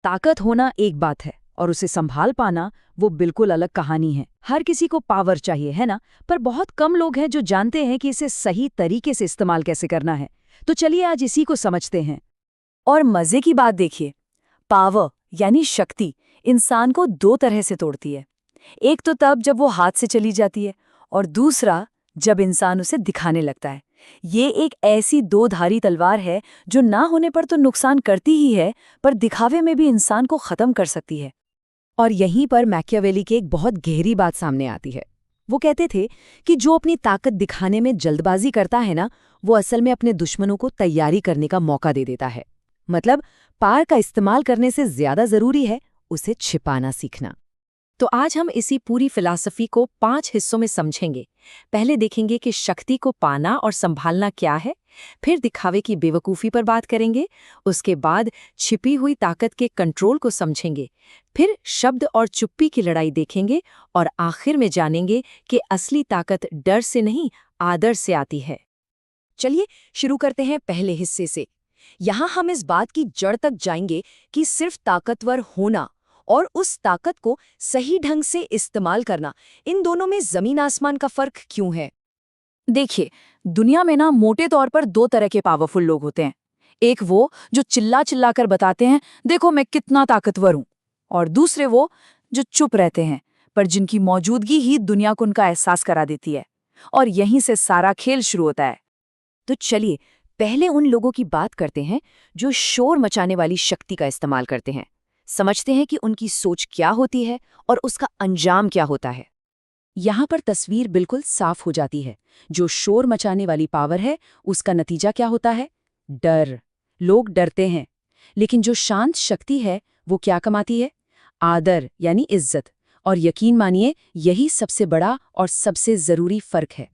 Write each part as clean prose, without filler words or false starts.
ताकत होना एक बात है और उसे संभाल पाना वो बिल्कुल अलग कहानी है। हर किसी को पावर चाहिए, है ना? पर बहुत कम लोग हैं जो जानते हैं कि इसे सही तरीके से इस्तेमाल कैसे करना है। तो चलिए आज इसी को समझते हैं। और मजे की बात देखिए, पावर यानी शक्ति इंसान को दो तरह से तोड़ती है। एक तो तब जब वो हाथ से चली जाती है, और दूसरा जब इंसान उसे दिखाने लगता है। ये एक ऐसी दो धारी तलवार है जो ना होने पर तो नुकसान करती ही है, पर दिखावे में भी इंसान को खत्म कर सकती है। और यहीं पर मैकियावेली की एक बहुत गहरी बात सामने आती है। वो कहते थे कि जो अपनी ताकत दिखाने में जल्दबाजी करता है ना, वो असल में अपने दुश्मनों को तैयारी करने का मौका दे देता है। मतलब पार का इस्तेमाल करने से ज्यादा जरूरी है उसे छिपाना सीखना। तो आज हम इसी पूरी फिलॉसफी को 5 हिस्सों में समझेंगे। पहले देखेंगे कि शक्ति को पाना और संभालना क्या है, फिर दिखावे की बेवकूफ़ी पर बात करेंगे, उसके बाद छिपी हुई ताकत के कंट्रोल को समझेंगे, फिर शब्द और चुप्पी की लड़ाई देखेंगे और आखिर में जानेंगे कि असली ताकत डर से नहीं, आदर से आती है। चलिए शुरू करते हैं पहले हिस्से से। यहाँ हम इस बात की जड़ तक जाएंगे कि सिर्फ ताकतवर होना और उस ताकत को सही ढंग से इस्तेमाल करना, इन दोनों में जमीन आसमान का फर्क क्यों है। देखिए, दुनिया में ना मोटे तौर पर दो तरह के पावरफुल लोग होते हैं। एक वो जो चिल्ला चिल्ला कर बताते हैं, देखो मैं कितना ताकतवर हूं, और दूसरे वो जो चुप रहते हैं, पर जिनकी मौजूदगी ही दुनिया को उनका एहसास करा देती है। और यहीं से सारा खेल शुरू होता है। तो चलिए पहले उन लोगों की बात करते हैं जो शोर मचाने वाली शक्ति का इस्तेमाल करते हैं। समझते हैं कि उनकी सोच क्या होती है और उसका अंजाम क्या होता है। यहाँ पर तस्वीर बिल्कुल साफ हो जाती है। जो शोर मचाने वाली पावर है, उसका नतीजा क्या होता है? डर। लोग डरते हैं। लेकिन जो शांत शक्ति है, वो क्या कमाती है? आदर यानी इज्जत। और यकीन मानिए, यही सबसे बड़ा और सबसे जरूरी फर्क है।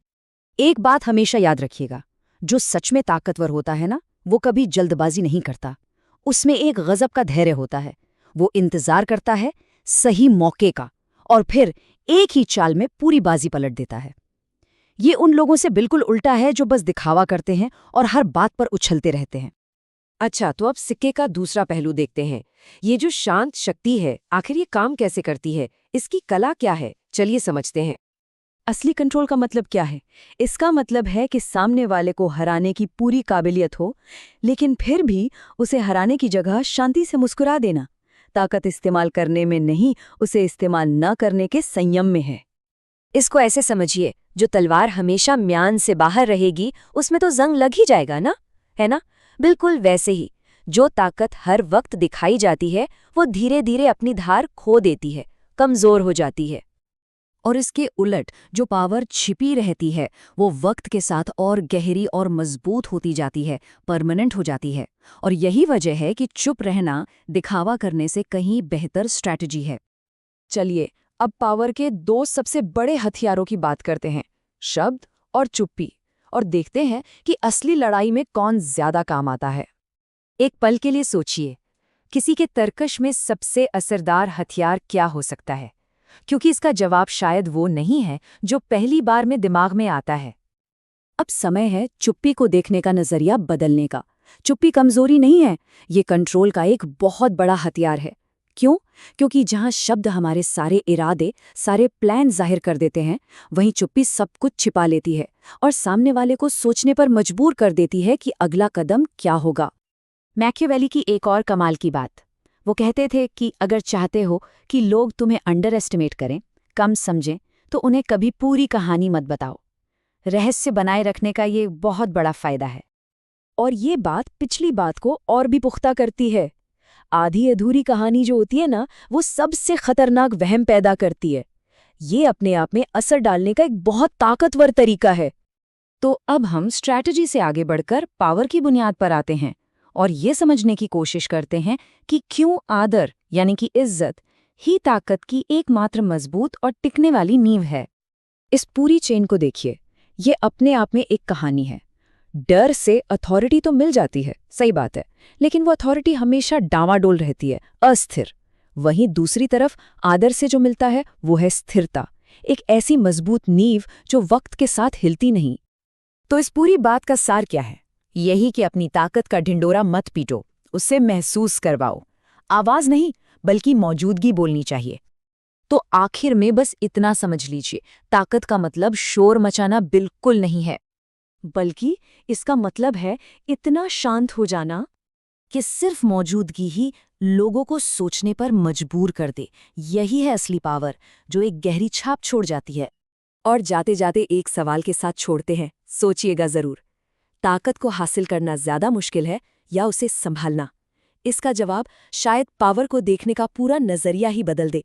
एक बात हमेशा याद रखिएगा, जो सच में ताकतवर होता है ना, वो कभी जल्दबाजी नहीं करता। उसमें एक गजब का धैर्य होता है। वो इंतजार करता है सही मौके का, और फिर एक ही चाल में पूरी बाजी पलट देता है। ये उन लोगों से बिल्कुल उल्टा है जो बस दिखावा करते हैं और हर बात पर उछलते रहते हैं। अच्छा, तो अब सिक्के का दूसरा पहलू देखते हैं। ये जो शांत शक्ति है, आखिर ये काम कैसे करती है? इसकी कला क्या है? चलिए समझते हैं। असली कंट्रोल का मतलब क्या है? इसका मतलब है कि सामने वाले को हराने की पूरी काबिलियत हो, लेकिन फिर भी उसे हराने की जगह शांति से मुस्कुरा देना। ताकत इस्तेमाल करने में नहीं, उसे इस्तेमाल न करने के संयम में है। इसको ऐसे समझिए, जो तलवार हमेशा म्यान से बाहर रहेगी, उसमें तो जंग लग ही जाएगा ना, है ना? बिल्कुल वैसे ही जो ताकत हर वक्त दिखाई जाती है, वो धीरे धीरे अपनी धार खो देती है, कमजोर हो जाती है। और इसके उलट जो पावर छिपी रहती है, वो वक्त के साथ और गहरी और मजबूत होती जाती है, परमानेंट हो जाती है। और यही वजह है कि चुप रहना दिखावा करने से कहीं बेहतर स्ट्रैटेजी है। चलिए अब पावर के दो सबसे बड़े हथियारों की बात करते हैं, शब्द और चुप्पी, और देखते हैं कि असली लड़ाई में कौन ज्यादा काम आता है। एक पल के लिए सोचिए, किसी के तर्कश में सबसे असरदार हथियार क्या हो सकता है? क्योंकि इसका जवाब शायद वो नहीं है जो पहली बार में दिमाग में आता है। अब समय है चुप्पी को देखने का नजरिया बदलने का। चुप्पी कमजोरी नहीं है, ये कंट्रोल का एक बहुत बड़ा हथियार है। क्यों? क्योंकि जहां शब्द हमारे सारे इरादे, सारे प्लान जाहिर कर देते हैं, वहीं चुप्पी सब कुछ छिपा लेती है और सामने वाले को सोचने पर मजबूर कर देती है कि अगला कदम क्या होगा। मैकियावेली की एक और कमाल की बात, वो कहते थे कि अगर चाहते हो कि लोग तुम्हें अंडर एस्टिमेट करें, कम समझें, तो उन्हें कभी पूरी कहानी मत बताओ। रहस्य बनाए रखने का ये बहुत बड़ा फायदा है। और ये बात पिछली बात को और भी पुख्ता करती है। आधी अधूरी कहानी जो होती है ना, वो सबसे खतरनाक वहम पैदा करती है। ये अपने आप में असर डालने का एक बहुत ताकतवर तरीका है। तो अब हम स्ट्रैटेजी से आगे बढ़कर पावर की बुनियाद पर आते हैं और ये समझने की कोशिश करते हैं कि क्यों आदर यानी कि इज्जत ही ताकत की एकमात्र मजबूत और टिकने वाली नींव है। इस पूरी चेन को देखिए, ये अपने आप में एक कहानी है। डर से अथॉरिटी तो मिल जाती है, सही बात है, लेकिन वो अथॉरिटी हमेशा डावाडोल रहती है, अस्थिर। वहीं दूसरी तरफ आदर से जो मिलता है वो है स्थिरता, एक ऐसी मजबूत नींव जो वक्त के साथ हिलती नहीं। तो इस पूरी बात का सार क्या है? यही कि अपनी ताकत का ढिंडोरा मत पीटो, उसे महसूस करवाओ। आवाज नहीं, बल्कि मौजूदगी बोलनी चाहिए। तो आखिर में बस इतना समझ लीजिए, ताकत का मतलब शोर मचाना बिल्कुल नहीं है, बल्कि इसका मतलब है इतना शांत हो जाना कि सिर्फ मौजूदगी ही लोगों को सोचने पर मजबूर कर दे। यही है असली पावर, जो एक गहरी छाप छोड़ जाती है। और जाते जाते एक सवाल के साथ छोड़ते हैं, सोचिएगा जरूर। ताकत को हासिल करना ज्यादा मुश्किल है या उसे संभालना? इसका जवाब शायद पावर को देखने का पूरा नजरिया ही बदल दे।